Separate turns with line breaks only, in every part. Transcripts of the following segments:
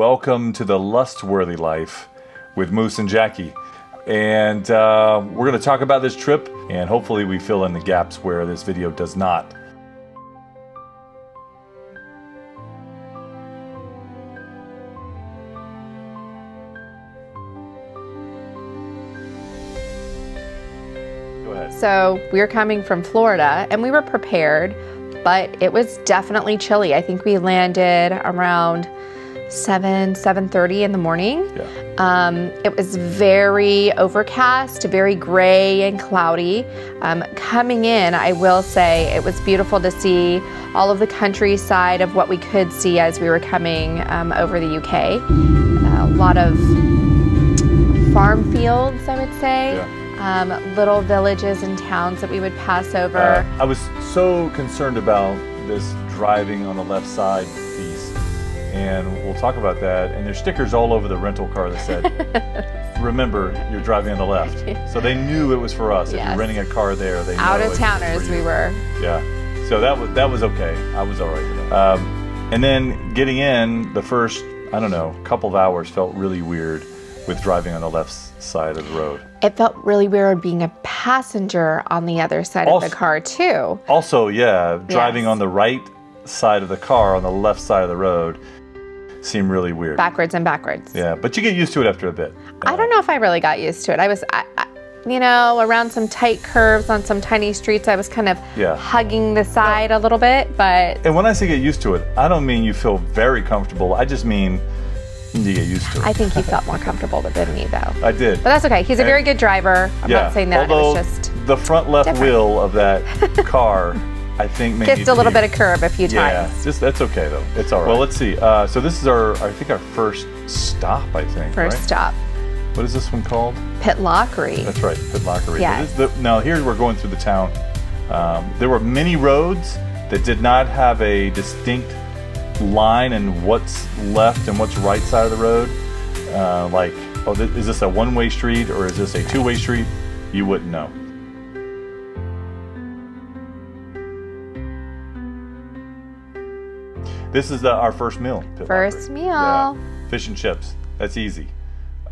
welcome to the Lustworthy Life with Moose and Jackie. And we're going to talk about this trip, and hopefully we fill in the gaps where this video does not. Go ahead.
So we were coming from Florida, and we were prepared, but it was definitely chilly. I think we landed around 7:30 in the morning.
Yeah.
It was very overcast, very gray and cloudy. Coming in, I will say it was beautiful to see all of the countryside of what we could see as we were coming over the UK. A lot of farm fields, I would say.
Yeah.
Little villages and towns that we would pass over.
I was so concerned about this driving on the left side piece, and we'll talk about that. And there's stickers all over the rental car that said, remember, you're driving on the left. So they knew it was for us. If
Yes.
you're renting a car there, they know
Out of
it's
towners
for you.
we were.
Yeah, so that was okay. I was all right with that. And then getting in, the first, I don't know, couple of hours felt really weird with driving on the left side of the road.
It felt really weird being a passenger on the other side of the car too.
Also, yeah, driving
Yes.
on the right side of the car on the left side of the road seemed really weird.
Backwards and backwards.
Yeah, but you get used to it after a bit.
I don't know if I really got used to it. I was, around some tight curves on some tiny streets, I was kind of
Yeah.
hugging the side a little bit, but
And when I say get used to it, I don't mean you feel very comfortable. I just mean you get used to it.
I think he felt more comfortable than me though.
I did.
But that's okay. He's a very good driver. I'm not saying that.
Although
it was just
the front left
different.
wheel of that car, I think maybe
kissed a little bit of curb a few
Yeah,
times.
just that's okay though. It's all right. Well, let's see. So this is our first stop, I think.
First
right?
stop.
What is this one called?
Pitlochry.
That's right, Pitlochry.
Yes.
Now here we're going through the town. There were many roads that did not have a distinct line and what's left and what's right side of the road. Is this a one-way street or is this a two-way street? You wouldn't know. This is our first meal. Pitlochry.
First meal.
Yeah. Fish and chips. That's easy.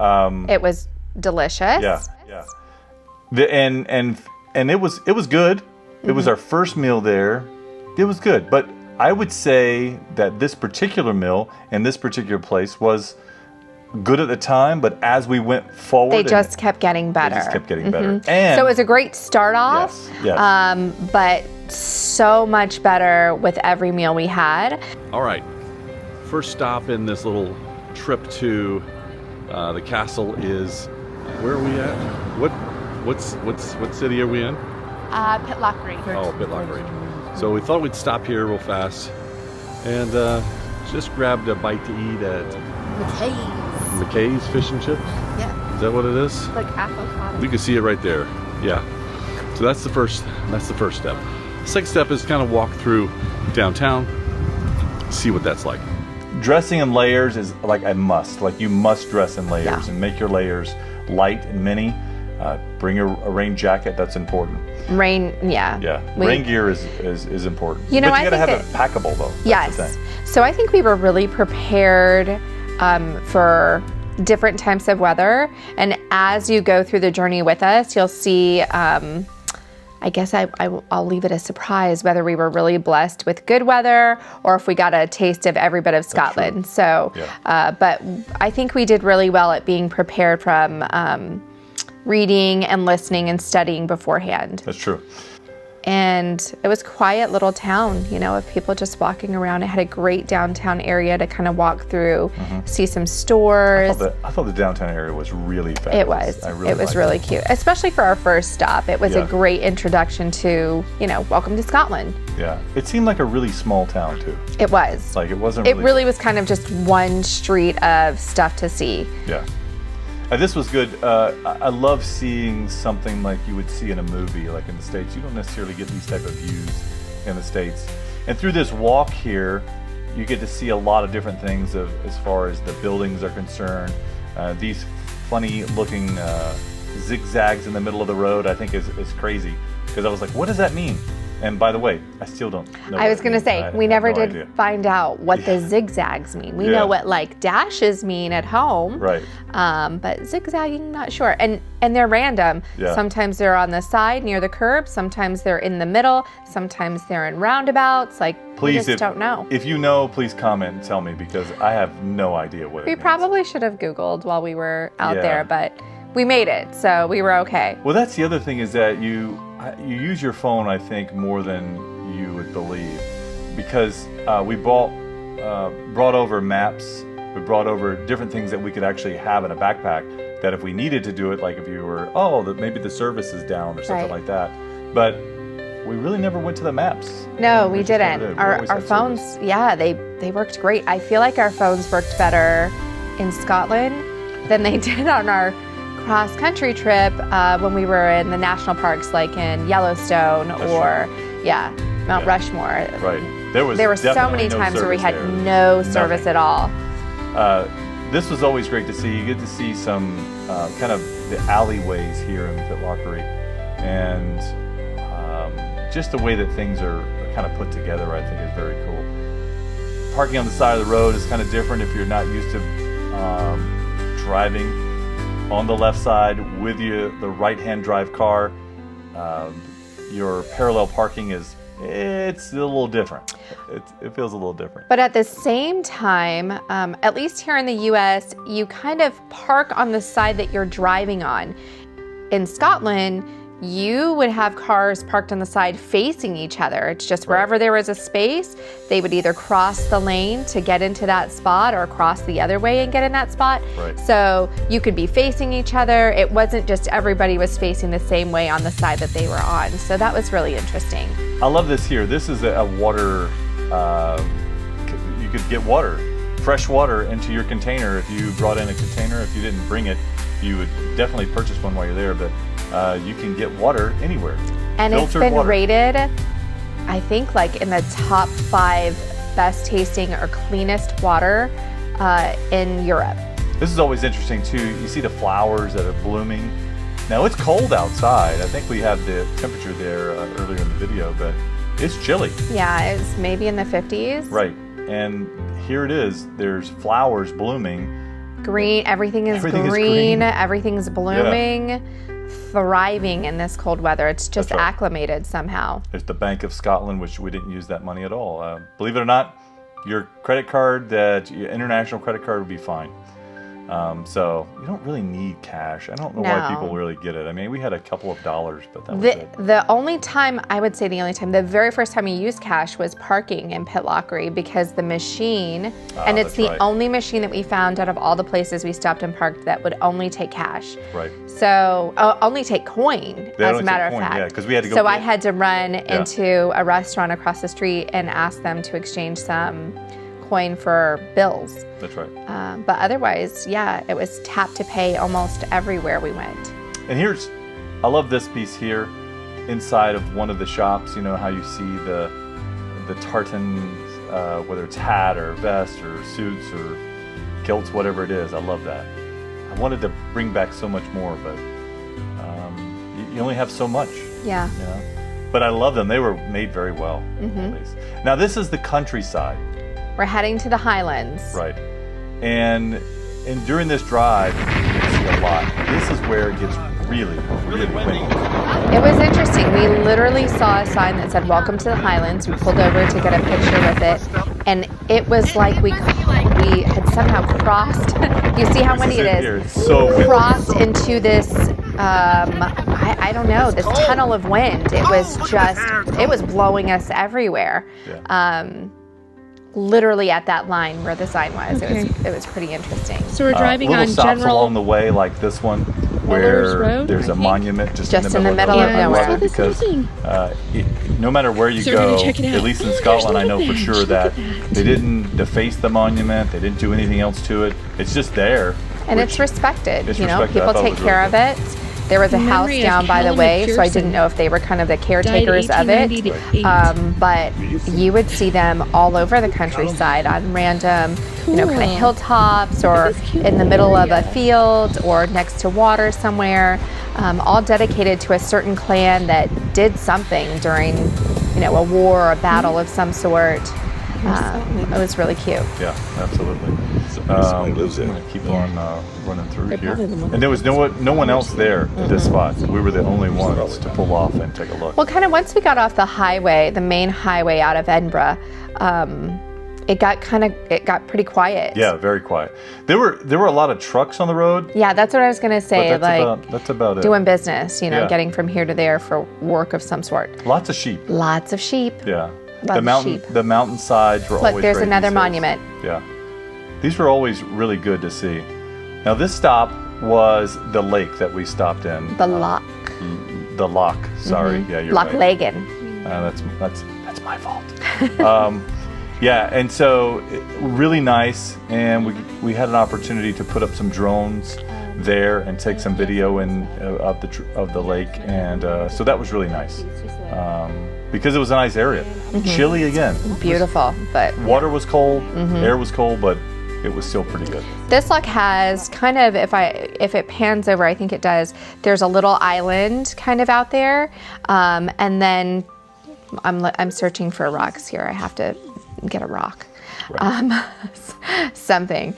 It was delicious.
Yeah, yeah. And it was good.
Mm-hmm.
It was our first meal there. It was good, but I would say that this particular meal in this particular place was good at the time, but as we went forward,
They just kept getting better.
They just kept getting better. And
So it was a great start off.
Yes.
But so much better with every meal we had.
All right, first stop in this little trip to the castle is, where are we at? What city are we in?
Pitlochry.
Oh, Pitlochry. So we thought we'd stop here real fast and just grabbed a bite to eat at McKay's Fish and Chips.
Yeah.
Is that what it is?
Like avocado.
You can see it right there. Yeah. So that's the first step. The second step is kind of walk through downtown, see what that's like.
dressing in layers is like a must. Like you must dress in layers
Yeah.
and make your layers light and mini. Bring a rain jacket. That's important.
Rain, yeah.
Yeah, rain gear is important.
You know,
but you
I
gotta have
think
it packable though. That's
Yes.
the thing.
So I think we were really prepared for different types of weather. And as you go through the journey with us, you'll see, I guess I'll leave it a surprise whether we were really blessed with good weather or if we got a taste of every bit of Scotland. So,
Yeah.
but I think we did really well at being prepared from reading and listening and studying beforehand.
That's true.
And it was a quiet little town, you know, of people just walking around. It had a great downtown area to kind of walk through, see some stores.
I thought the downtown area was really fabulous.
It was. It was really cute, especially for our first stop. It was
Yeah.
a great introduction to, you know, welcome to Scotland.
Yeah, it seemed like a really small town too.
It was.
Like it wasn't.
It really was kind of just one street of stuff to see.
Yeah. This was good. I love seeing something like you would see in a movie, like in the States. You don't necessarily get these type of views in the States. And through this walk here, you get to see a lot of different things as far as the buildings are concerned. These funny looking zigzags in the middle of the road, I think is crazy. Because I was like, what does that mean? And by the way, I still don't know.
I was going to say, we never did
idea.
find out what the zigzags mean. We know what like dashes mean at home.
Right.
But zigzagging, not sure. And they're random.
Yeah.
Sometimes they're on the side near the curb. Sometimes they're in the middle. Sometimes they're in roundabouts. Like, we just don't know.
If you know, please comment and tell me, because I have no idea what it means.
We probably should have Googled while we were out there, but we made it, so we were okay.
Well, that's the other thing, is that you use your phone, I think, more than you would believe, because we brought over maps. We brought over different things that we could actually have in a backpack, that if we needed to do it, like if you were, maybe the service is down or something like that. But we really never went to the maps.
No, we didn't. Our phones, they worked great. I feel like our phones worked better in Scotland than they did on our cross-country trip when we were in the national parks, like in Yellowstone Mount Rushmore.
Right. There
were so many times where we had no service at all.
This was always great to see. You get to see some kind of the alleyways here in Pitlochry, and just the way that things are kind of put together, I think, is very cool. Parking on the side of the road is kind of different if you're not used to driving on the left side with the right-hand drive car. Your parallel parking it's a little different. It feels a little different.
But at the same time, at least here in the U.S., you kind of park on the side that you're driving on. In Scotland, you would have cars parked on the side facing each other. It's just wherever there was a space, they would either cross the lane to get into that spot or cross the other way and get in that spot.
Right.
So you could be facing each other. It wasn't just everybody was facing the same way on the side that they were on. So that was really interesting.
I love this here. This is a water, you could get water, fresh water into your container if you brought in a container. If you didn't bring it, you would definitely purchase one while you're there, but you can get water anywhere.
And
Filtered
it's been
water.
rated, I think, like in the top 5 best tasting or cleanest water in Europe.
This is always interesting too. You see the flowers that are blooming. Now it's cold outside. I think we had the temperature there earlier in the video, but it's chilly.
Yeah, it's maybe in the 50s.
Right. And here it is. There's flowers blooming.
Green, everything is green. Everything's blooming, thriving in this cold weather. It's just acclimated somehow.
There's the Bank of Scotland, which we didn't use that money at all. Believe it or not, your credit card, your international credit card would be fine. So you don't really need cash. I don't know why people really get it. I mean, we had a couple of dollars, but that was it.
The only time, I would say the only time, the very first time we used cash was parking in Pitlochry, because the machine, and it's the only machine that we found out of all the places we stopped and parked that would only take cash.
Right.
So only take coin, as a matter of fact.
Yeah, because we had to go.
So I had to run into a restaurant across the street and ask them to exchange some coin for bills.
That's right.
But otherwise, it was tap to pay almost everywhere we went.
And I love this piece here, inside of one of the shops. You know how you see the tartans, whether it's hat or vest or suits or kilts, whatever it is. I love that. I wanted to bring back so much more, but you only have so much.
Yeah.
You know? But I love them. They were made very well, at least. Now this is the countryside.
We're heading to the Highlands.
Right. And during this drive, you can see a lot. This is where it gets really, really windy.
It was interesting. We literally saw a sign that said, "Welcome to the Highlands." We pulled over to get a picture with it. And it was like we had somehow crossed. You see how windy it is?
It's so windy.
Crossed into this, I don't know, this tunnel of wind. It was blowing us everywhere.
Yeah.
Literally at that line where the sign was. Okay. It was pretty interesting.
So we're driving on
stops
general
along the way, like this one, where
Road,
there's a monument just in the middle
of nowhere.
Because no matter where you go, at least in Scotland, I know for sure that they didn't deface the monument. They didn't do anything else to it. It's just there.
And it's respected.
It's
people
respected.
take care of it. There was a house down by the way, so I didn't know if they were kind of the caretakers of it. But you would see them all over the countryside on random, kind of hilltops or in the middle of a field or next to water somewhere, all dedicated to a certain clan that did something during a war or a battle of some sort. It was really cute.
Yeah, absolutely.
Somebody lives
I'm
there.
gonna keep on running through here, and there was no one else there at this spot. We were the only ones to pull off and take a look.
Well, kind of once we got off the highway, the main highway out of Edinburgh, it got pretty quiet.
Yeah, very quiet. There were a lot of trucks on the road.
Yeah, that's what I was gonna say.
But that's about it.
Doing business,
Yeah.
getting from here to there for work of some sort.
Lots of sheep.
Lots of sheep.
Yeah.
Lots of sheep.
The mountainsides were always
Look, there's
great
another
these days.
monument.
Yeah. These were always really good to see. Now this stop was the lake that we stopped in.
The loch.
The loch. Sorry. Yeah, you're
Loch
right.
Leven.
That's my fault. Yeah, and so really nice, and we had an opportunity to put up some drones there and take some video of the lake, and so that was really nice because it was a nice area. Chilly again.
Beautiful, but
Water was cold, air was cold, but it was still pretty good.
this loch has kind of, if it pans over, I think it does. There's a little island kind of out there, and then I'm searching for rocks here. I have to get a rock, something.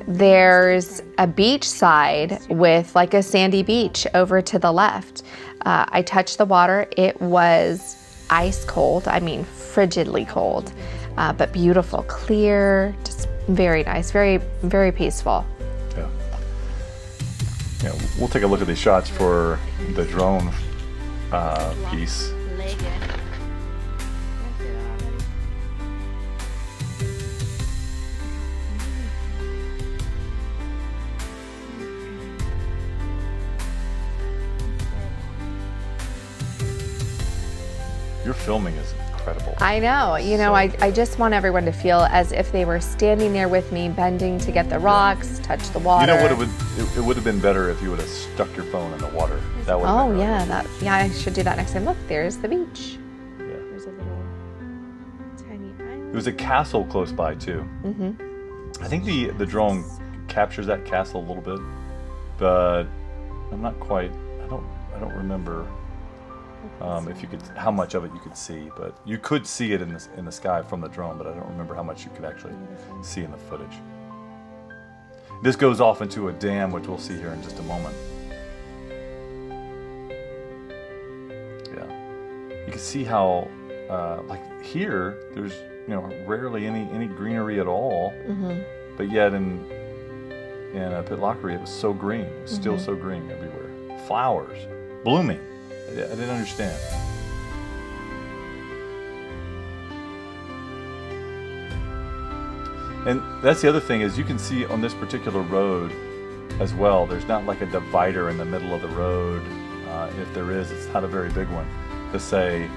There's a beach side with like a sandy beach over to the left. I touched the water. It was ice cold. I mean, frigidly cold, but beautiful, clear, just very nice, very, very peaceful.
Yeah. Yeah, we'll take a look at these shots for the drone piece. Your filming is incredible.
I know, I just want everyone to feel as if they were standing there with me, bending to get the rocks, touch the water.
You know what it would have been better if you would have stuck your phone in the water. That would have been really
I should do that next time. Look, there's the beach.
Yeah.
There's a little tiny island.
There was a castle close by too. I think the drone captures that castle a little bit, but I'm not quite. I don't remember how much of it you could see, but you could see it in the sky from the drone, but I don't remember how much you could actually see in the footage. This goes off into a dam, which we'll see here in just a moment. Yeah, you can see how like here there's rarely any greenery at all, but yet in Pitlochry it was so green. It was still so green everywhere. Flowers blooming. I didn't understand. And that's the other thing is you can see on this particular road as well, there's not like a divider in the middle of the road. If there is, it's not a very big one to say,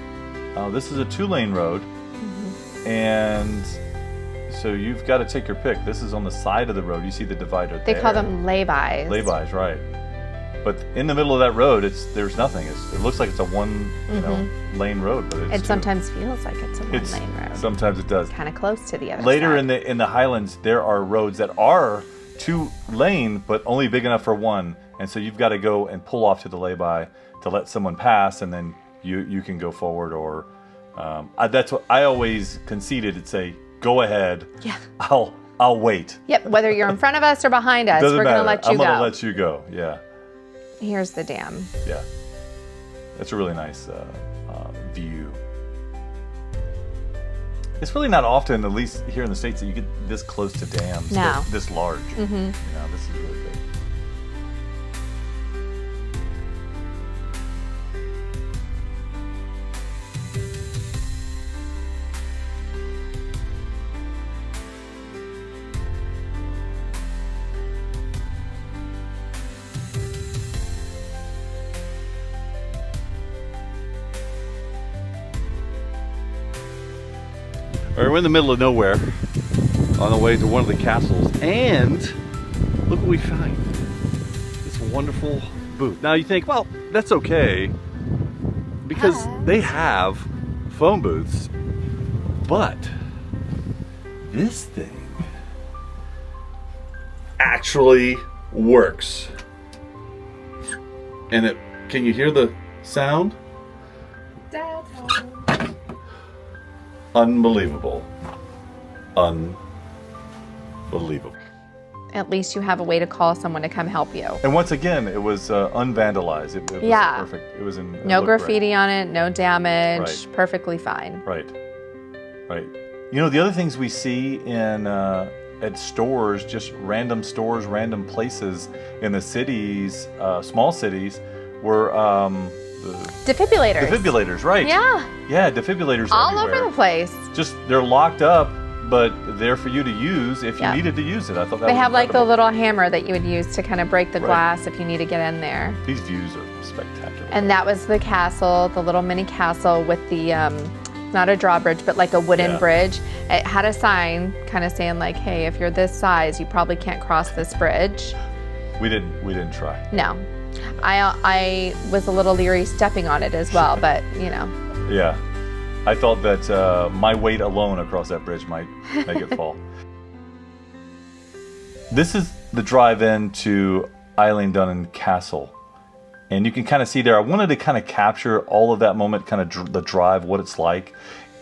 oh, this is a 2-lane road. And so you've got to take your pick. This is on the side of the road. You see the divider
They
there.
call them lay-bys.
Lay-bys, right. But in the middle of that road, there's nothing. It looks like it's a one lane road, but
It sometimes feels like it's a one-lane road.
Sometimes it does.
Kind of close to the other
Later
side.
in the Highlands, there are roads that are 2-lane, but only big enough for one, and so you've got to go and pull off to the lay-by to let someone pass, and then you can go forward. Or that's what I always conceded. It'd say, "Go ahead.
Yeah.
I'll wait."
Yep. Whether you're in front of us or behind us,
Doesn't
we're
matter.
going to let you
I'm
go.
gonna let you go. Yeah.
Here's the dam.
Yeah, that's a really nice view. It's really not often, at least here in the States, that you get this close to dams,
No.
this large. This is really good.
All right, we're in the middle of nowhere on the way to one of the castles, and look what we find. This wonderful booth. Now you think, well, that's okay, because they have phone booths, but this thing actually works. And can you hear the sound? Unbelievable. Unbelievable.
At least you have a way to call someone to come help you.
And once again, it was unvandalized. It was
Yeah.
perfect. It was in
No
it looked
graffiti on it, no damage,
Right.
perfectly fine.
Right. Right. You know, the other things we see in at stores, just random stores, random places in the cities, small cities, were
Defibrillators.
defibrillators. Right.
Yeah,
Yeah, defibrillators
all
everywhere.
over the place.
Just they're locked up, but they're for you to use if you
Yeah.
needed to use it. I thought that
They
was
have like the
incredible.
little hammer that you would use to kind of break the
Right.
glass if you need to get in there.
These views are spectacular.
And that was the castle, the little mini castle with the, not a drawbridge, but like a wooden
Yeah.
bridge. It had a sign kind of saying like, hey, if you're this size, you probably can't cross this bridge.
We didn't try.
No. I was a little leery stepping on it as well, but you know.
Yeah. I thought that my weight alone across that bridge might make it fall. This is the drive-in to Eilean Donan Castle. And you can kind of see there, I wanted to kind of capture all of that moment, kind of the drive, what it's like,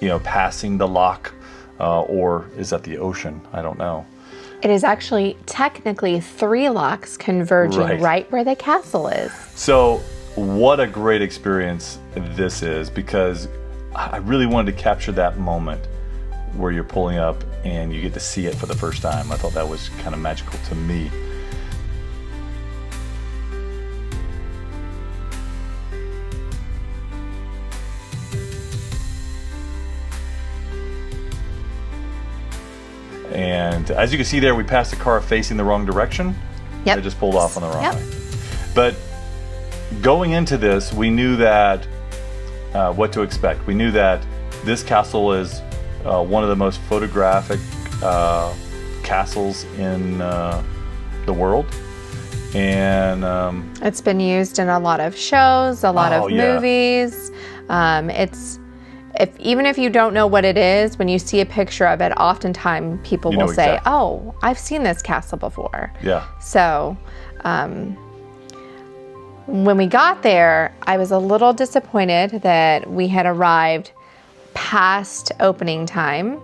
you know, passing the loch, or is that the ocean? I don't know.
It is actually technically 3 lochs converging right where the castle is.
So what a great experience this is, because I really wanted to capture that moment where you're pulling up and you get to see it for the first time. I thought that was kind of magical to me. And as you can see there, we passed a car facing the wrong direction.
Yep.
They just pulled off on the wrong
Yep.
way. But going into this, we knew that what to expect. We knew that this castle is one of the most photographic castles in the world. And
It's been used in a lot of shows, a lot of
yeah.
movies. Even if you don't know what it is, when you see a picture of it, oftentimes people
You know
will say,
exactly.
"Oh, I've seen this castle before."
yeah,
So, when we got there, I was a little disappointed that we had arrived past opening time.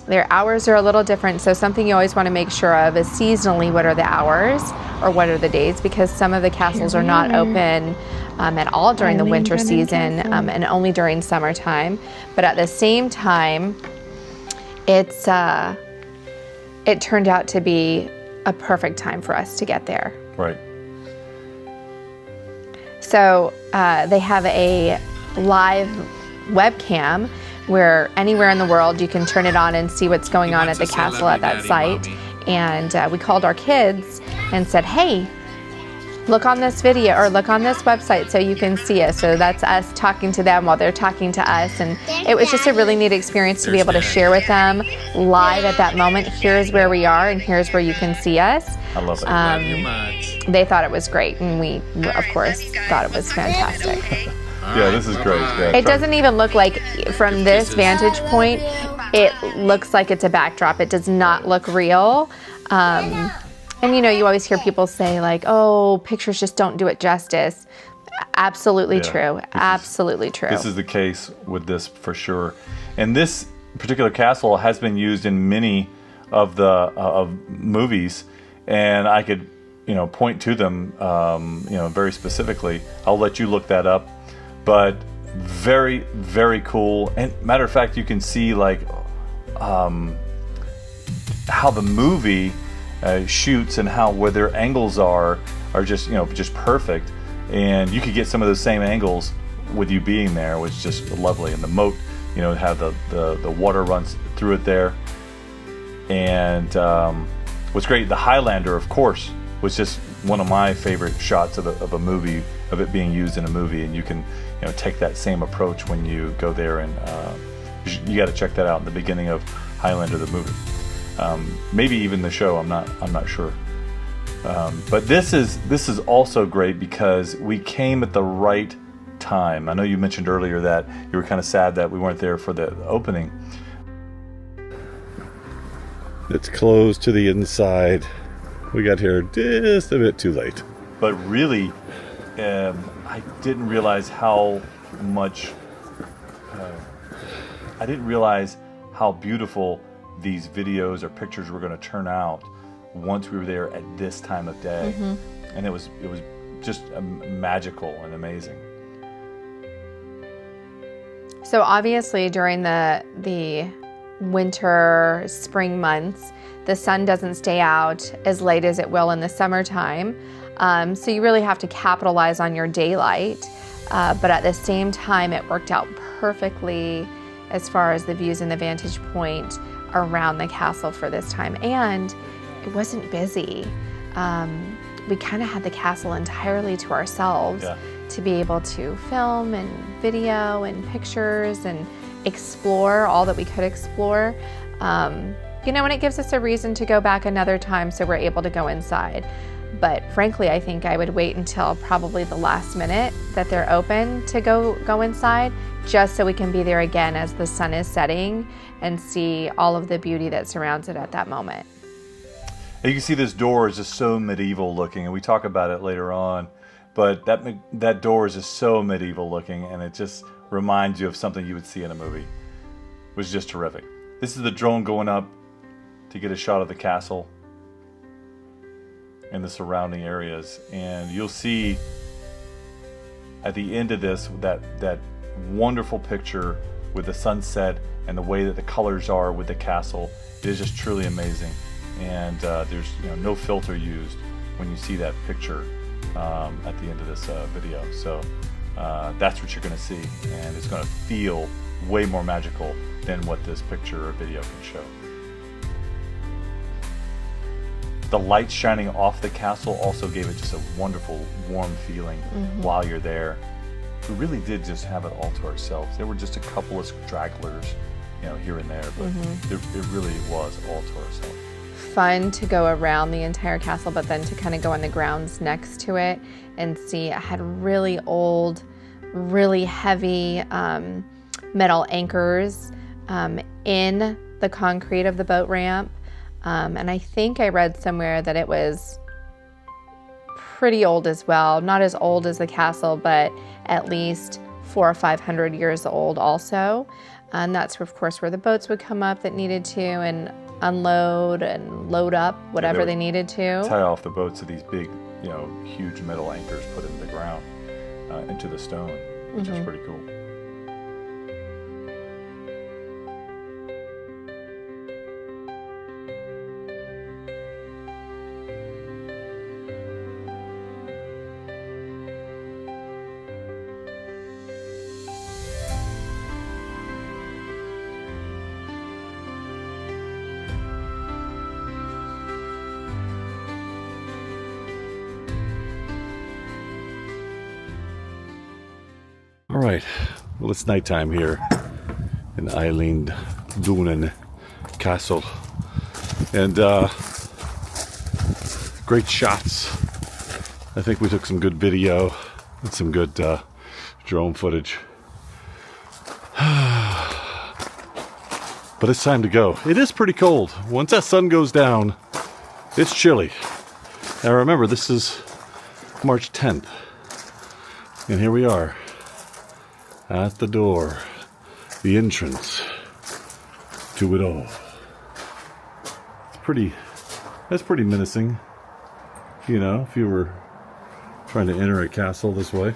Their hours are a little different, so something you always want to make sure of is seasonally what are the hours or what are the days, because some of the castles are not open at all during the
Eilean
winter
Donan
season
Castle.
and only during summertime. But at the same time, it turned out to be a perfect time for us to get there.
right.
So they have a live webcam where anywhere in the world you can turn it on and see what's going on at the castle at that site. And we called our kids and said, hey, look on this video or look on this website so you can see us. So that's us talking to them while they're talking to us. And it was just a really neat experience to be able to share with them live at that moment. Here's where we are and here's where you can see us.
I love it.
They thought it was great, and we, of course, thought it was fantastic.
Yeah, this is great. Yeah,
It doesn't even look like, from this vantage point, it looks like it's a backdrop. It does not look real. And you know, you always hear people say like, oh, pictures just don't do it justice. Absolutely
Yeah,
true. Absolutely true.
This is the case with this for sure. And this particular castle has been used in many of the of movies, and I could, you know, point to them, you know, very specifically. I'll let you look that up. But very, very cool. And matter of fact, you can see like how the movie shoots and how where their angles are just, you know, just perfect. And you could get some of those same angles with you being there, which is just lovely. And the moat, you know, have the water runs through it there. And what's great, the Highlander, of course, was just one of my favorite shots of a movie, of it being used in a movie. And you can, you know, take that same approach when you go there, and you got to check that out in the beginning of Highlander the movie. Maybe even the show. I'm not sure. But this is also great because we came at the right time. I know you mentioned earlier that you were kind of sad that we weren't there for the opening.
It's closed to the inside. We got here just a bit too late.
But really, I didn't realize how much. I didn't realize how beautiful these videos or pictures were going to turn out once we were there at this time of day. And it was just magical and amazing.
So obviously during the winter, spring months, the sun doesn't stay out as late as it will in the summertime. So you really have to capitalize on your daylight. But at the same time, it worked out perfectly as far as the views and the vantage point around the castle for this time. And it wasn't busy. We kind of had the castle entirely to ourselves to be able to film and video and pictures and explore all that we could explore. You know, and it gives us a reason to go back another time so we're able to go inside. But frankly, I think I would wait until probably the last minute that they're open to go inside, just so we can be there again as the sun is setting and see all of the beauty that surrounds it at that moment.
And you can see this door is just so medieval looking, and we talk about it later on, but that door is just so medieval looking, and it just reminds you of something you would see in a movie. It was just terrific. This is the drone going up to get a shot of the castle and the surrounding areas, and you'll see at the end of this that wonderful picture with the sunset and the way that the colors are with the castle. It is just truly amazing, and there's no filter used when you see that picture at the end of this video. So that's what you're going to see, and it's going to feel way more magical than what this picture or video can show. The light shining off the castle also gave it just a wonderful, warm feeling while you're there. We really did just have it all to ourselves. There were just a couple of stragglers, here and there, but it really was all to ourselves.
Fun to go around the entire castle, but then to kind of go on the grounds next to it and see it had really old, really heavy metal anchors in the concrete of the boat ramp. And I think I read somewhere that it was pretty old as well. Not as old as the castle, but at least 400 or 500 years old also. And that's, of course, where the boats would come up that needed to and unload and load up whatever they needed to.
Tie off the boats to these big, huge metal anchors put into the ground, into the stone, which is pretty cool.
All right, well, it's nighttime here in Eilean Donan Castle, and great shots. I think we took some good video and some good drone footage. But it's time to go. It is pretty cold. Once that sun goes down, it's chilly. Now remember, this is March 10th, and here we are. At the door, the entrance to it all. That's pretty menacing, if you were trying to enter a castle this way.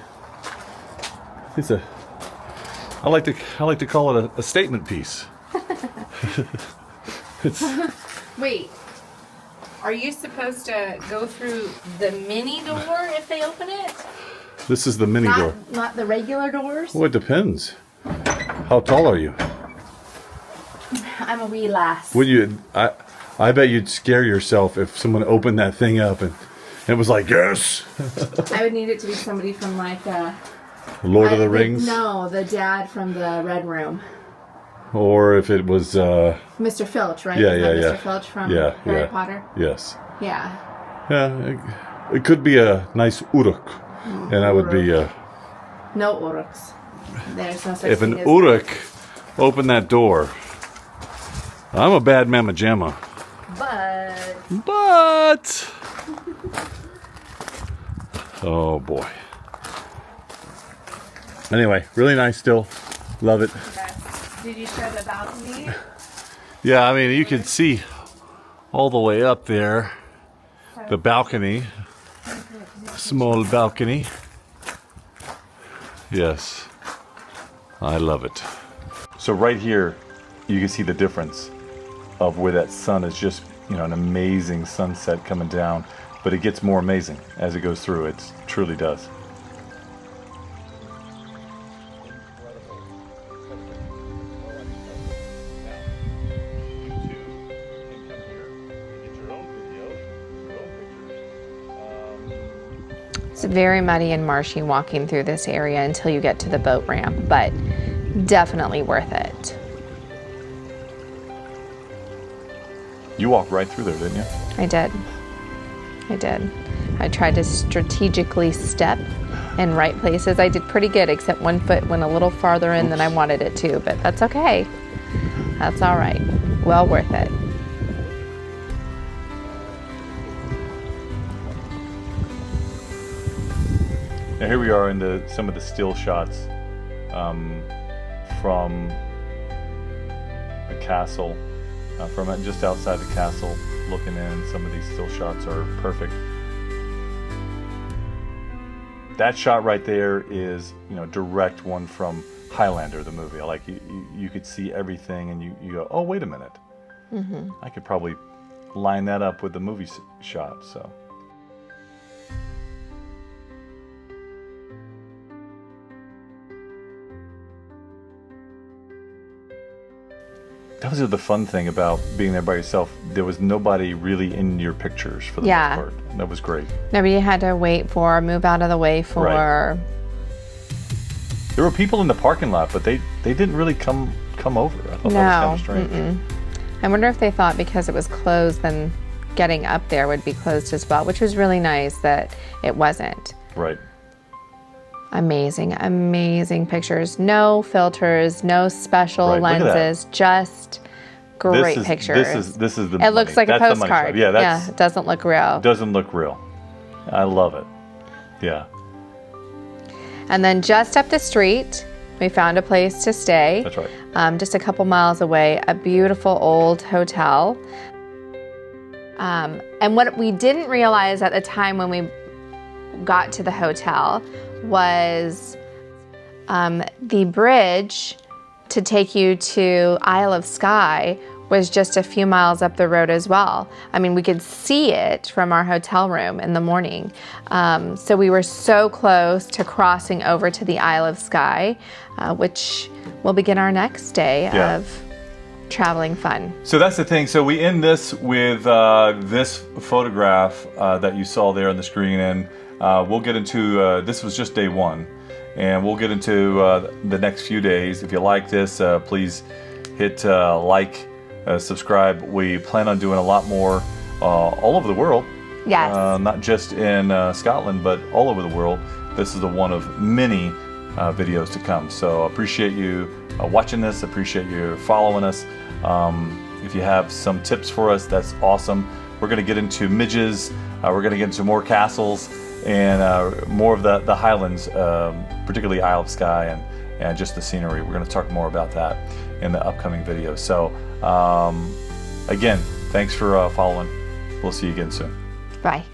I like to call it a statement piece.
Wait, are you supposed to go through the mini door if they open it?
This is the mini door.
Not the regular doors?
Well, it depends. How tall are you?
I'm a wee lass.
Would you? I bet you'd scare yourself if someone opened that thing up and it was like, yes.
I would need it to be somebody from
Lord of the Rings?
No, the dad from the Red Room.
Or if it was
Mr. Filch, right?
Yeah,
Isn't
yeah,
that Mr. Filch from
yeah,
Harry Potter?
Yes.
Yeah.
Yeah, it could be a nice uruk. And I would be
no uruks. There's no such
if
thing
an
as
uruk opened that door, I'm a bad mamma jamma. But oh boy. Anyway, really nice still. Love it.
Okay. Did you show the balcony?
Yeah, I mean, you can see all the way up there. The balcony. Small balcony. Yes. I love it.
So right here, you can see the difference of where that sun is just, you know, an amazing sunset coming down, but it gets more amazing as it goes through. It truly does.
It's very muddy and marshy walking through this area until you get to the boat ramp, but definitely worth it.
You walked right through there, didn't you?
I did. I did. I tried to strategically step in right places. I did pretty good, except one foot went a little farther in than I wanted it to, but that's okay. That's all right. Well worth it.
Now here we are in some of the still shots from the castle, from just outside the castle, looking in. Some of these still shots are perfect. That shot right there is, you know, direct one from Highlander, the movie. Like you could see everything, and you go, oh, wait a minute. Mm-hmm. I could probably line that up with the movie shot. So. That was the fun thing about being there by yourself. There was nobody really in your pictures for the most part. That was great.
Nobody had to move out of the way for.
Right. There were people in the parking lot, but they didn't really come over. I thought that was kind of strange.
I wonder if they thought because it was closed, then getting up there would be closed as well, which was really nice that it wasn't.
Right.
Amazing, amazing pictures. No filters, no special lenses, just great pictures.
This is the.
It looks like a postcard.
Yeah,
it doesn't look real.
It doesn't look real. I love it. Yeah.
And then just up the street, we found a place to stay.
That's right.
Just a couple miles away, a beautiful old hotel. And what we didn't realize at the time when we got to the hotel was the bridge to take you to Isle of Skye was just a few miles up the road as well. I mean, we could see it from our hotel room in the morning. So we were so close to crossing over to the Isle of Skye, which will begin our next day of traveling fun.
So that's the thing. So we end this with this photograph that you saw there on the screen, and we'll get into, this was just day one, and we'll get into the next few days. If you like this, please hit like, subscribe. We plan on doing a lot more all over the world.
Yes.
Not just in Scotland, but all over the world. This is the one of many videos to come. So appreciate you watching this. Appreciate you following us. If you have some tips for us, that's awesome. We're going to get into midges. We're going to get into more castles and more of the Highlands, particularly Isle of Skye and just the scenery. We're going to talk more about that in the upcoming video. So again, thanks for following. We'll see you again soon.
Bye.